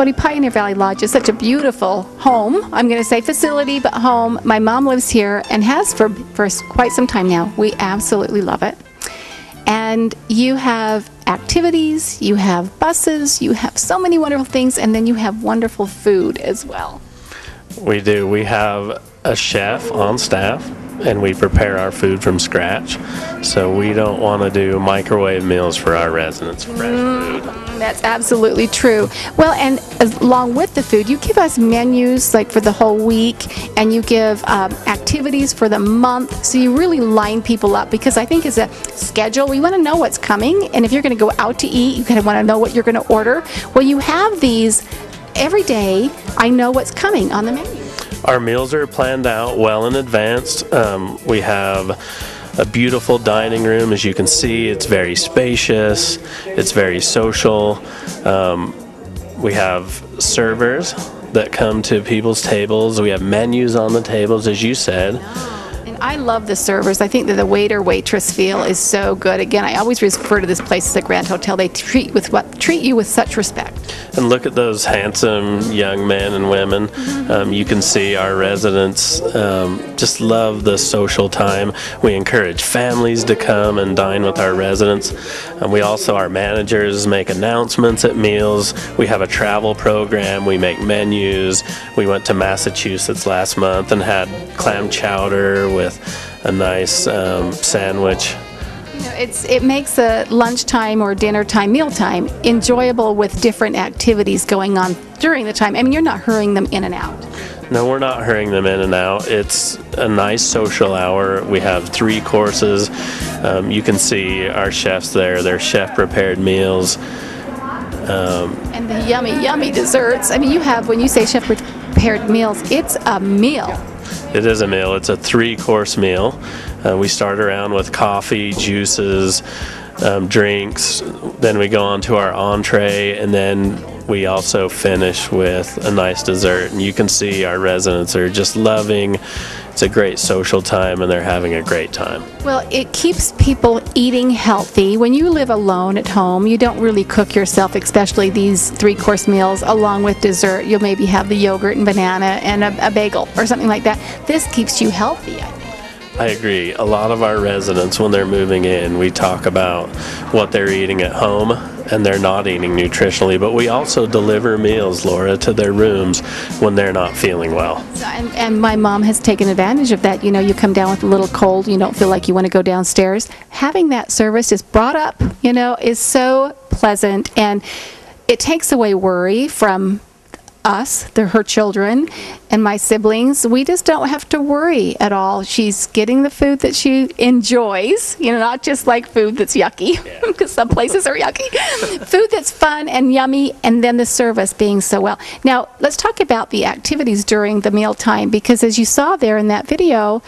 Cody, Pioneer Valley Lodge is such a beautiful home. I'm going to say facility, but home. My mom lives here and has for quite some time now. We absolutely love it. And you have activities, you have buses, you have so many wonderful things, and then you have wonderful food as well. We do. We have a chef on staff, and we prepare our food from scratch. So we don't want to do microwave meals for our residents, fresh food. That's absolutely true. Well, and along with the food, you give us menus like for the whole week, and you give activities for the month. So you really line people up, because I think as a schedule, we want to know what's coming. And if you're going to go out to eat, you kind of want to know what you're going to order. Well, you have these every day. I know what's coming on the menu. Our meals are planned out well in advance. We have a beautiful dining room. As you can see, it's very spacious, it's very social. We have servers that come to people's tables. We have menus on the tables, as you said. And I love the servers. I think that the waiter-waitress feel is so good. Again, I always refer to this place as the Grand Hotel. They treat you with such respect. And look at those handsome young men and women. You can see our residents just love the social time. We encourage families to come and dine with our residents. And we also, our managers make announcements at meals. We have a travel program. We make menus. We went to Massachusetts last month and had clam chowder with a nice sandwich. It makes a lunchtime or dinner time, meal time, enjoyable with different activities going on during the time. I mean, you're not hurrying them in and out. No, we're not hurrying them in and out. It's a nice social hour. We have 3 courses. You can see our chefs there. They're chef-prepared meals. And the yummy, yummy desserts. I mean, you have, when you say chef-prepared meals, it's a meal. It is a meal. It's a 3-course meal. We start around with coffee, juices, drinks. Then we go on to our entree, and then we also finish with a nice dessert. And you can see our residents are just loving. It's a great social time, and they're having a great time. Well, it keeps people eating healthy. When you live alone at home, you don't really cook yourself, especially these 3-course meals along with dessert. You'll maybe have the yogurt and banana and a bagel or something like that. This keeps you healthy, I think. I agree. A lot of our residents, when they're moving in, we talk about what they're eating at home, and they're not eating nutritionally, but we also deliver meals, Laura, to their rooms when they're not feeling well. And my mom has taken advantage of that. You know, you come down with a little cold, you don't feel like you want to go downstairs. Having that service is brought up, is so pleasant, and it takes away worry from us, her children, and my siblings. We just don't have to worry at all. She's getting the food that she enjoys, not just like food that's yucky, because some places are yucky. Food that's fun and yummy, and then the service being so well. Now, let's talk about the activities during the mealtime, because as you saw there in that video,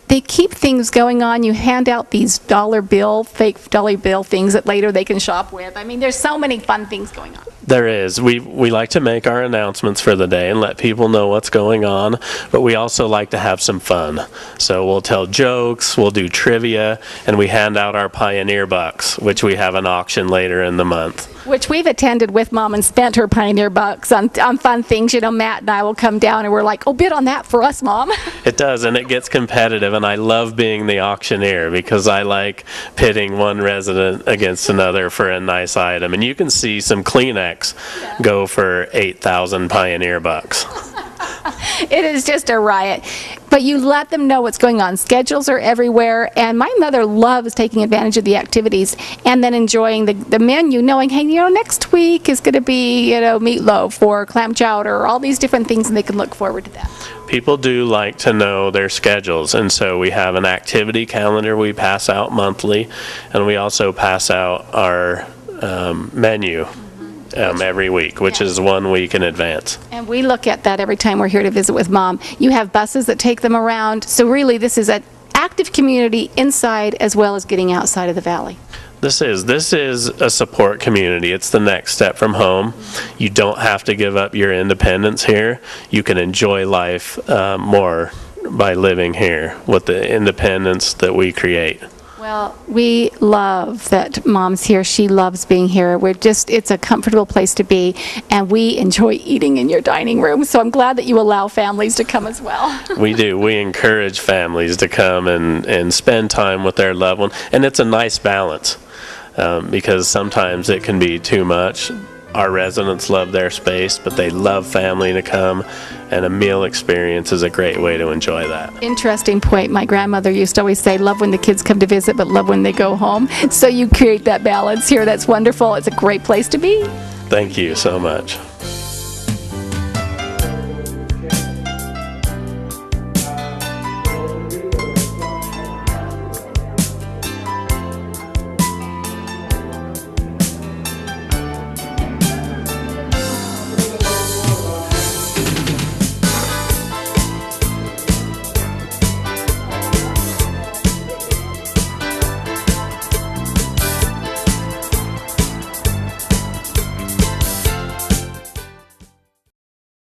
they keep things going on. You hand out these fake dollar bill things that later they can shop with. I mean, there's so many fun things going on. There is. We like to make our announcements for the day and let people know what's going on, but we also like to have some fun. So we'll tell jokes, we'll do trivia, and we hand out our Pioneer Bucks, which we have an auction later in the month. Which we've attended with Mom and spent her Pioneer Bucks on fun things. Matt and I will come down and we're like, bid on that for us, Mom. It does, and it gets competitive, and I love being the auctioneer because I like pitting one resident against another for a nice item. And you can see some Kleenex go for 8,000 Pioneer Bucks. It is just a riot. But you let them know what's going on. Schedules are everywhere, and my mother loves taking advantage of the activities and then enjoying the menu, knowing, hey, next week is going to be, meatloaf or clam chowder or all these different things, and they can look forward to that. People do like to know their schedules, and so we have an activity calendar we pass out monthly, and we also pass out our menu every week, which is 1 week in advance. And we look at that every time we're here to visit with Mom. You have buses that take them around, so really this is an active community inside as well as getting outside of the valley. This is a support community. It's the next step from home. You don't have to give up your independence here. You can enjoy life more by living here with the independence that we create. Well, we love that Mom's here. She loves being here. It's a comfortable place to be, and we enjoy eating in your dining room. So I'm glad that you allow families to come as well. We do. We encourage families to come and spend time with their loved one. And it's a nice balance because sometimes it can be too much. Our residents love their space, but they love family to come, and a meal experience is a great way to enjoy that. Interesting point. My grandmother used to always say, love when the kids come to visit, but love when they go home. So you create that balance here. That's wonderful. It's a great place to be. Thank you so much.